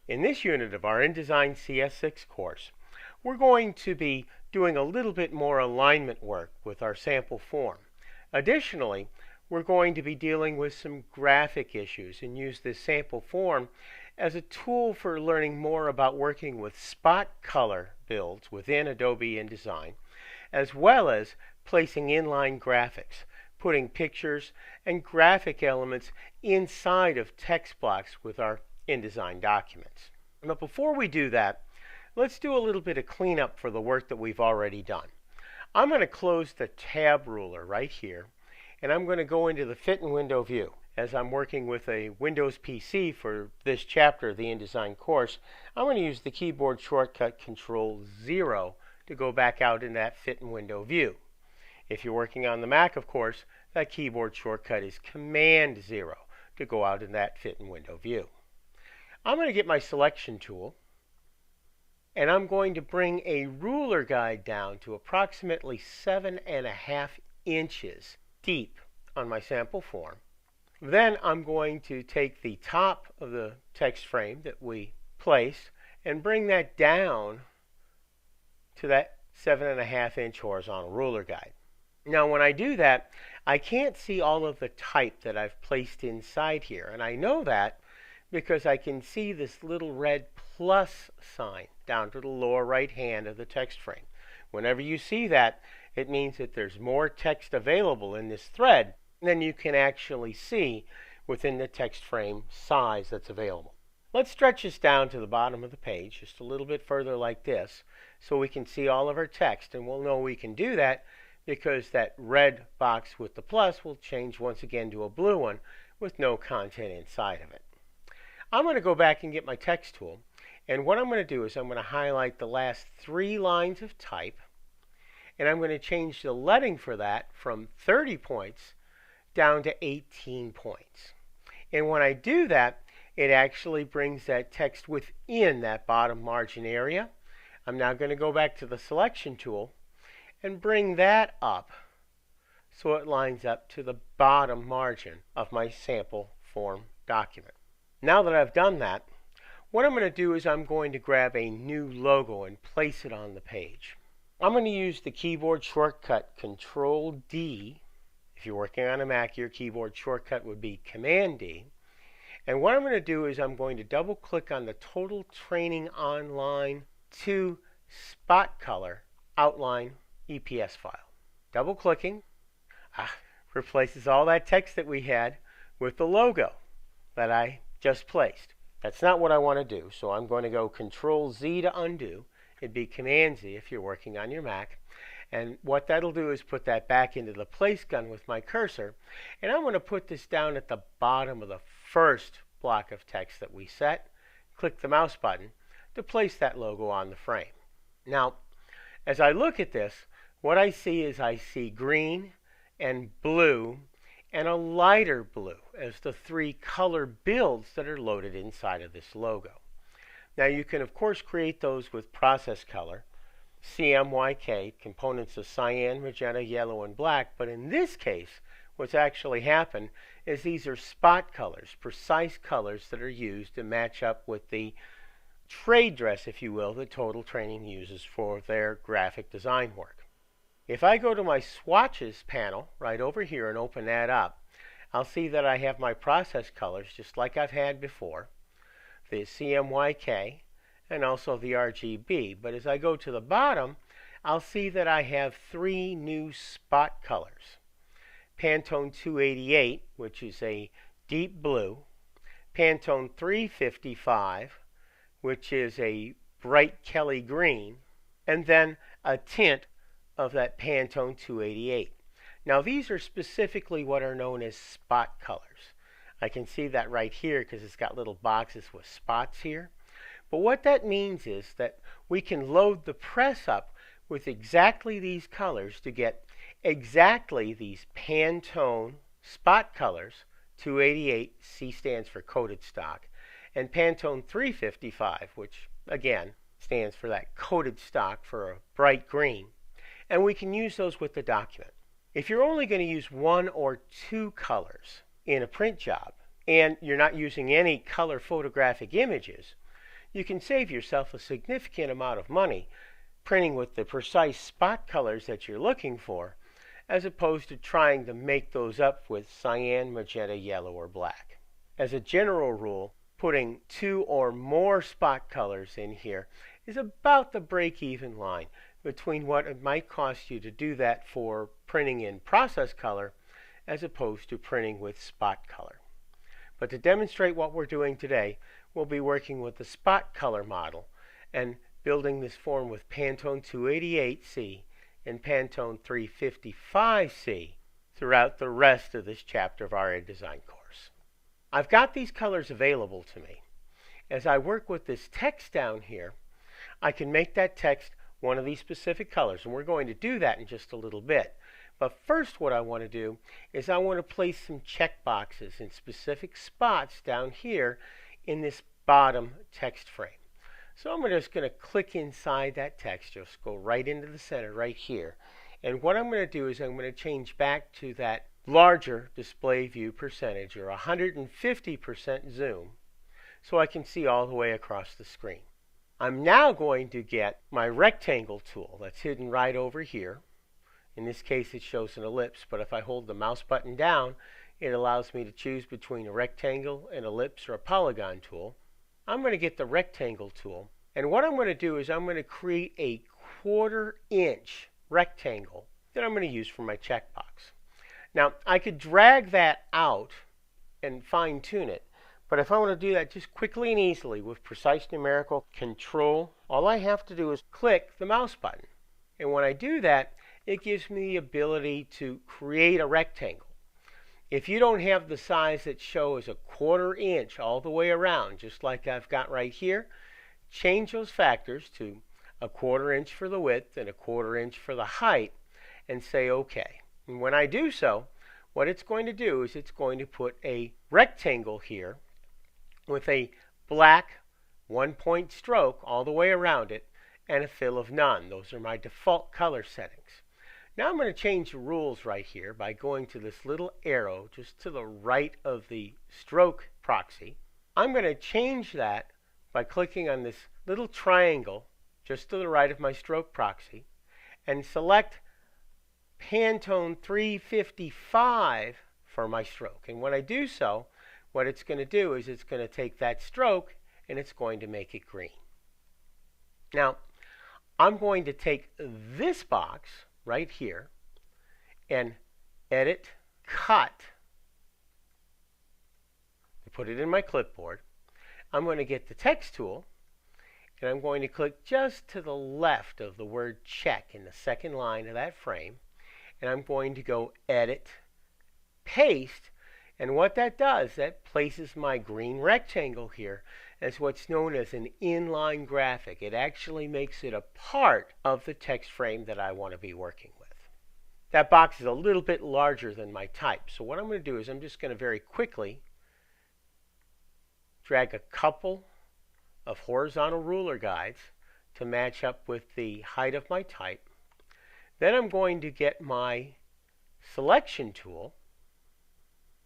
In this unit of our InDesign CS6 course, we're going to be doing a little bit more alignment work with our sample form. Additionally, we're going to be dealing with some graphic issues and use this sample form as a tool for learning more about working with spot color builds within Adobe InDesign, as well as placing inline graphics, putting pictures and graphic elements inside of text blocks with our InDesign documents. But before we do that, let's do a little bit of cleanup for the work that we've already done. I'm going to close the tab ruler right here, and I'm going to go into the Fit and Window view. As I'm working with a Windows PC for this chapter of the InDesign course, I'm going to use the keyboard shortcut Control-0 to go back out in that Fit and Window view. If you're working on the Mac, of course, that keyboard shortcut is Command-0 to go out in that Fit and Window view. I'm going to get my selection tool, and I'm going to bring a ruler guide down to approximately 7.5 inches deep on my sample form. Then I'm going to take the top of the text frame that we placed and bring that down to that 7.5 inch horizontal ruler guide. Now when I do that, I can't see all of the type that I've placed inside here, and I know that because I can see this little red plus sign down to the lower right hand of the text frame. Whenever you see that, it means that there's more text available in this thread than you can actually see within the text frame size that's available. Let's stretch this down to the bottom of the page, just a little bit further like this, so we can see all of our text, and we'll know we can do that because that red box with the plus will change once again to a blue one with no content inside of it. I'm going to go back and get my text tool, and what I'm going to do is I'm going to highlight the last 3 lines of type, and I'm going to change the leading for that from 30 points down to 18 points. And when I do that, it actually brings that text within that bottom margin area. I'm now going to go back to the selection tool and bring that up so it lines up to the bottom margin of my sample form document. Now that I've done that, what I'm going to do is I'm going to grab a new logo and place it on the page. I'm going to use the keyboard shortcut Control-D. If you're working on a Mac, your keyboard shortcut would be Command-D. And what I'm going to do is I'm going to double click on the Total Training Online 2 Spot Color Outline EPS file. Double clicking replaces all that text that we had with the logo that I just placed. That's not what I want to do, so I'm going to go Control-Z to undo. It'd be Command-Z if you're working on your Mac. And what that'll do is put that back into the place gun with my cursor. And I'm going to put this down at the bottom of the first block of text that we set. Click the mouse button to place that logo on the frame. Now, as I look at this, what I see is I see green and blue and a lighter blue as the 3 color builds that are loaded inside of this logo. Now you can of course create those with process color, CMYK, components of cyan, magenta, yellow, and black, but in this case what's actually happened is these are spot colors, precise colors that are used to match up with the trade dress, if you will, that Total Training uses for their graphic design work. If I go to my swatches panel right over here and open that up, I'll see that I have my process colors just like I've had before, the CMYK and also the RGB. But as I go to the bottom, I'll see that I have 3 new spot colors. Pantone 288, which is a deep blue, Pantone 355, which is a bright Kelly green, and then a tint of that Pantone 288. Now these are specifically what are known as spot colors. I can see that right here because it's got little boxes with spots here. But what that means is that we can load the press up with exactly these colors to get exactly these Pantone spot colors. 288, C stands for coated stock, and Pantone 355, which again stands for that coated stock for a bright green. And we can use those with the document. If you're only going to use 1 or 2 colors in a print job, and you're not using any color photographic images, you can save yourself a significant amount of money printing with the precise spot colors that you're looking for, as opposed to trying to make those up with cyan, magenta, yellow, or black. As a general rule, putting 2 or more spot colors in here is about the break-even line between what it might cost you to do that for printing in process color as opposed to printing with spot color. But to demonstrate what we're doing today, we'll be working with the spot color model and building this form with Pantone 288C and Pantone 355C throughout the rest of this chapter of our InDesign course. I've got these colors available to me. As I work with this text down here, I can make that text one of these specific colors, and we're going to do that in just a little bit. But first what I want to do is I want to place some check boxes in specific spots down here in this bottom text frame. So I'm just going to click inside that text, just go right into the center right here. And what I'm going to do is I'm going to change back to that larger display view percentage, or 150% zoom, so I can see all the way across the screen. I'm now going to get my rectangle tool that's hidden right over here. In this case it shows an ellipse, but if I hold the mouse button down, it allows me to choose between a rectangle, an ellipse, or a polygon tool. I'm going to get the rectangle tool, and what I'm going to do is I'm going to create a 1/4 inch rectangle that I'm going to use for my checkbox. Now I could drag that out and fine-tune it, but if I want to do that just quickly and easily with precise numerical control, all I have to do is click the mouse button. And when I do that, it gives me the ability to create a rectangle. If you don't have the size that shows a 1/4 inch all the way around, just like I've got right here, change those factors to a 1/4 inch for the width and a 1/4 inch for the height, and say OK. And when I do so, what it's going to do is it's going to put a rectangle here with a black 1-point stroke all the way around it and a fill of none. Those are my default color settings. Now I'm going to change the rules right here by going to this little arrow just to the right of the stroke proxy. I'm going to change that by clicking on this little triangle just to the right of my stroke proxy and select Pantone 355 for my stroke. And when I do so, what it's going to do is it's going to take that stroke and it's going to make it green. Now, I'm going to take this box right here and edit, cut, and put it in my clipboard. I'm going to get the text tool and I'm going to click just to the left of the word check in the second line of that frame, and I'm going to go edit, paste, and what that does, that places my green rectangle here as what's known as an inline graphic. It actually makes it a part of the text frame that I want to be working with. That box is a little bit larger than my type, so what I'm going to do is I'm just going to very quickly drag a couple of horizontal ruler guides to match up with the height of my type. Then I'm going to get my selection tool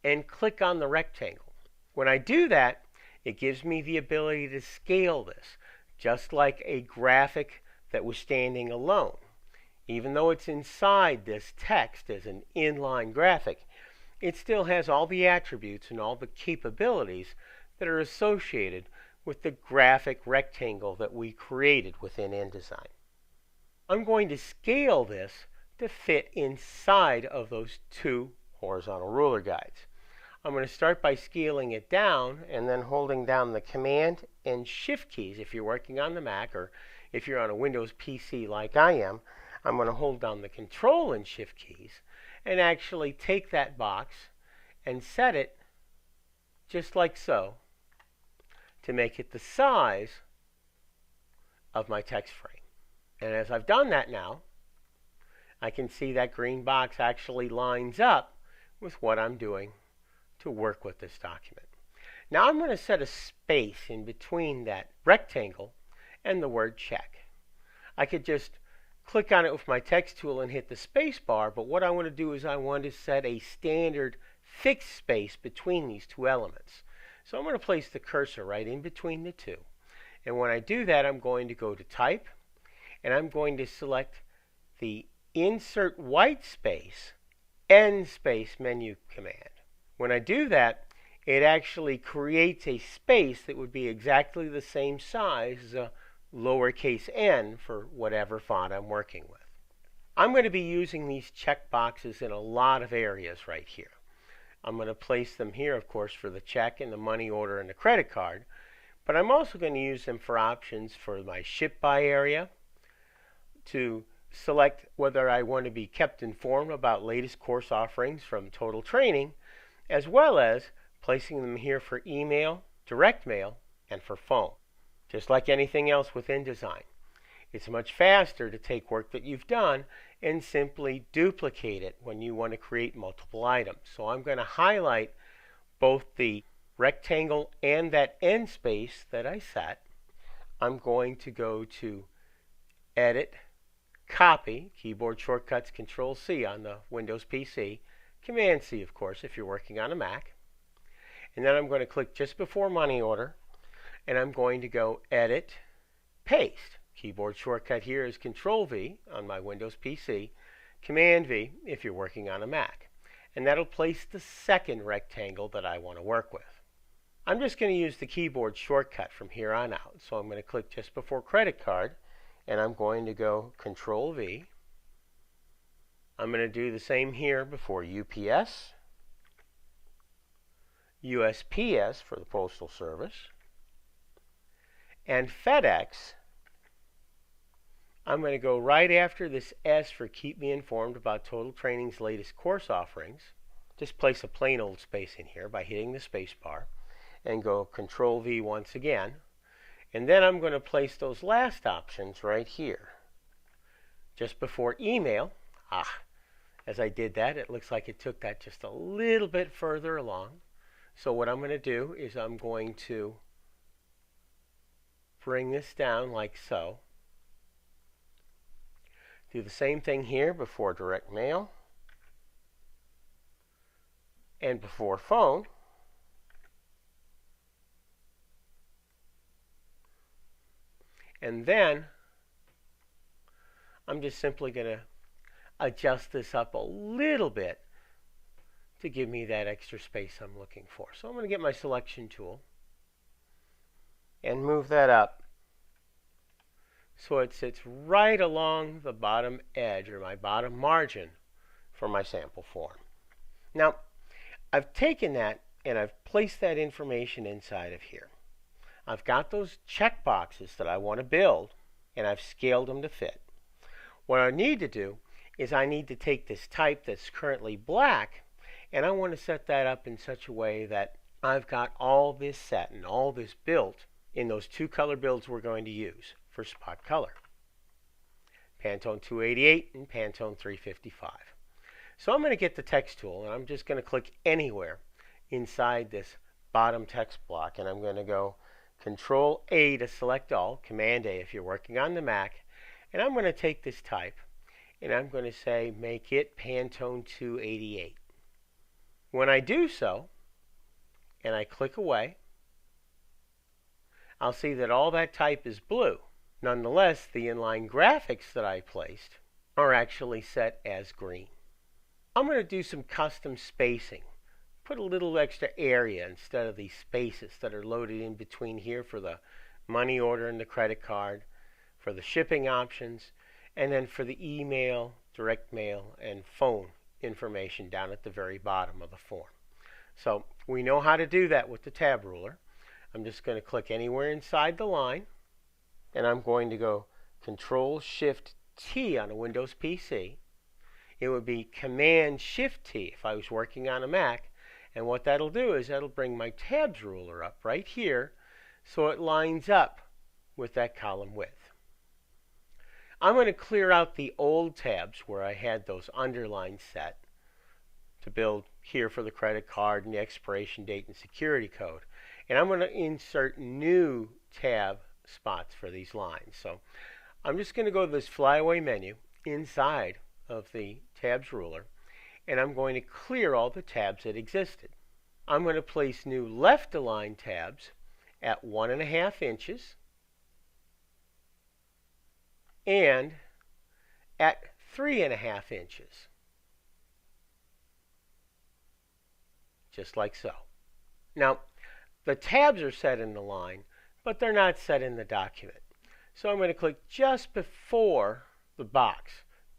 and click on the rectangle. When I do that, it gives me the ability to scale this, just like a graphic that was standing alone. Even though it's inside this text as an inline graphic, it still has all the attributes and all the capabilities that are associated with the graphic rectangle that we created within InDesign. I'm going to scale this to fit inside of those 2 horizontal ruler guides. I'm going to start by scaling it down and then holding down the Command and Shift keys if you're working on the Mac, or if you're on a Windows PC like I am, I'm going to hold down the Control and Shift keys and actually take that box and set it just like so to make it the size of my text frame. And as I've done that now, I can see that green box actually lines up with what I'm doing to work with this document. Now I'm going to set a space in between that rectangle and the word check. I could just click on it with my text tool and hit the space bar, but what I want to do is I want to set a standard fixed space between these 2 elements. So I'm going to place the cursor right in between the 2. And when I do that, I'm going to go to Type, and I'm going to select the Insert White Space, End Space menu command. When I do that, it actually creates a space that would be exactly the same size as a lowercase n for whatever font I'm working with. I'm going to be using these check boxes in a lot of areas right here. I'm going to place them here, of course, for the check and the money order and the credit card, but I'm also going to use them for options for my ship by area, to select whether I want to be kept informed about latest course offerings from Total Training, as well as placing them here for email, direct mail, and for phone. Just like anything else within design, it's much faster to take work that you've done and simply duplicate it when you want to create multiple items. So I'm going to highlight both the rectangle and that end space that I set. I'm going to go to Edit, Copy, keyboard shortcuts Control-C on the Windows PC, Command-C, of course, if you're working on a Mac. And then I'm going to click just before Money Order, and I'm going to go Edit, Paste. Keyboard shortcut here is Control-V on my Windows PC, Command-V if you're working on a Mac. And that'll place the second rectangle that I want to work with. I'm just going to use the keyboard shortcut from here on out. So I'm going to click just before Credit Card, and I'm going to go Control-V. I'm going to do the same here before UPS, USPS for the Postal Service, and FedEx. I'm going to go right after this S for Keep Me Informed about Total Training's latest course offerings. Just place a plain old space in here by hitting the space bar and go Control-V once again. And then I'm going to place those last options right here. Just before email, as I did that, it looks like it took that just a little bit further along. So what I'm going to do is I'm going to bring this down like so. Do the same thing here before direct mail and before phone. And then I'm just simply going to adjust this up a little bit to give me that extra space I'm looking for. So I'm going to get my selection tool and move that up so it sits right along the bottom edge or my bottom margin for my sample form. Now, I've taken that and I've placed that information inside of here. I've got those check boxes that I want to build, and I've scaled them to fit. What I need to do is I need to take this type that's currently black, and I want to set that up in such a way that I've got all this set and all this built in those two color builds we're going to use for spot color, Pantone 288 and Pantone 355. So I'm going to get the text tool, and I'm just going to click anywhere inside this bottom text block, and I'm going to go Control-A to select all, Command-A if you're working on the Mac, and I'm going to take this type, and I'm going to say make it Pantone 288. When I do so, and I click away, I'll see that all that type is blue. Nonetheless, the inline graphics that I placed are actually set as green. I'm going to do some custom spacing. Put a little extra area instead of these spaces that are loaded in between here for the money order and the credit card, for the shipping options, and then for the email, direct mail, and phone information down at the very bottom of the form. So we know how to do that with the tab ruler. I'm just going to click anywhere inside the line, and I'm going to go Control-Shift-T on a Windows PC. It would be Command-Shift-T if I was working on a Mac. And what that'll do is that'll bring my tabs ruler up right here so it lines up with that column width. I'm going to clear out the old tabs where I had those underlines set to build here for the credit card and the expiration date and security code. And I'm going to insert new tab spots for these lines. So I'm just going to go to this flyaway menu inside of the tabs ruler, and I'm going to clear all the tabs that existed. I'm going to place new left align tabs at 1.5 inches, and at 3.5 inches. Just like so. Now, the tabs are set in the line, but they're not set in the document. So I'm going to click just before the box.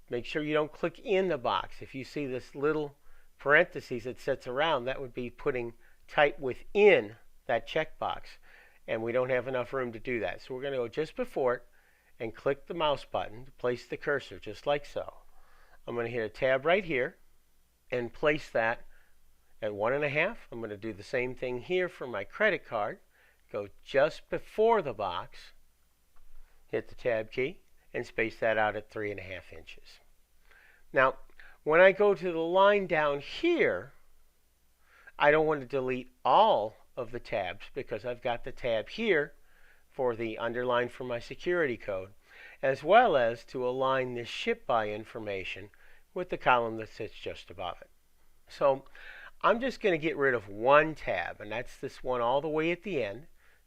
Make sure you don't click in the box. If you see this little parentheses that sits around, that would be putting type within that checkbox, and we don't have enough room to do that. So we're going to go just before it and click the mouse button to place the cursor, just like so. I'm going to hit a tab right here and place that at 1.5. I'm going to do the same thing here for my credit card. Go just before the box, hit the tab key, and space that out at 3.5 inches. Now, when I go to the line down here, I don't want to delete all of the tabs because I've got the tab here for the underline for my security code, as well as to align this ship by information with the column that sits just above it. So I'm just going to get rid of one tab, and that's this one all the way at the end.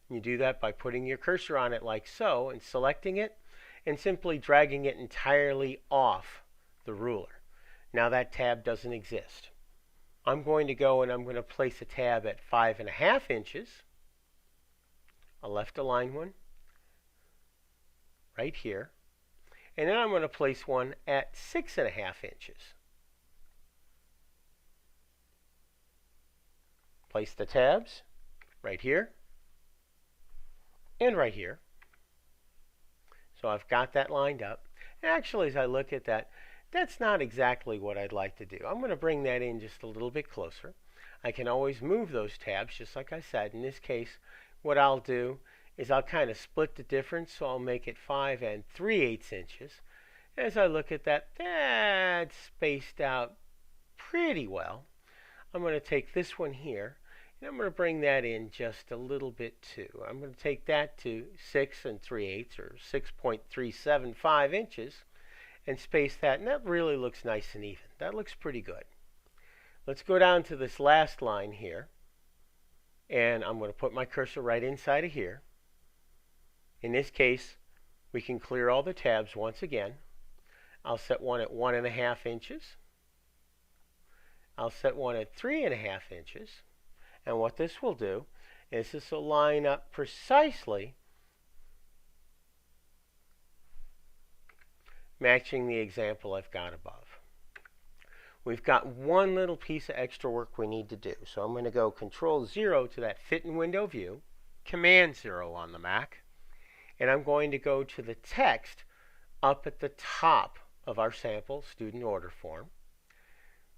You do that by putting your cursor on it like so and selecting it and simply dragging it entirely off the ruler. Now that tab doesn't exist. I'm going to go and I'm going to place a tab at 5.5 inches, a left align one right here, and then I'm going to place one at 6.5 inches. Place the tabs right here and right here. So I've got that lined up. And actually, as I look at that, that's not exactly what I'd like to do. I'm going to bring that in just a little bit closer. I can always move those tabs, just like I said. In this case, what I'll do is I'll kind of split the difference, so I'll make it 5 3/8 inches. As I look at that, that's spaced out pretty well. I'm going to take this one here, and I'm going to bring that in just a little bit too. I'm going to take that to 6 3/8 or 6.375 inches and space that, and that really looks nice and even. That looks pretty good. Let's go down to this last line here, and I'm going to put my cursor right inside of here. In this case, we can clear all the tabs once again. I'll set one at 1.5 inches. I'll set one at 3.5 inches. And what this will do is this will line up precisely matching the example I've got above. We've got one little piece of extra work we need to do. So I'm going to go Control-0 to that Fit in Window view, Command-0 on the Mac, and I'm going to go to the text up at the top of our sample student order form.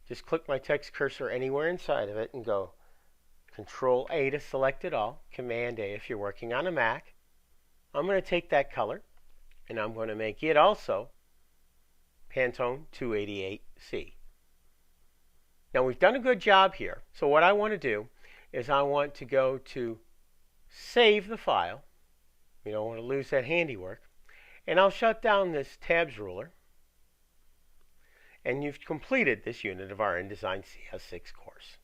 Just click my text cursor anywhere inside of it and go Control-A to select it all, Command-A if you're working on a Mac. I'm going to take that color and I'm going to make it also Pantone 288C. Now we've done a good job here. So what I want to do is I want to go to save the file. We don't want to lose that handiwork. And I'll shut down this tabs ruler. And you've completed this unit of our InDesign CS6 course.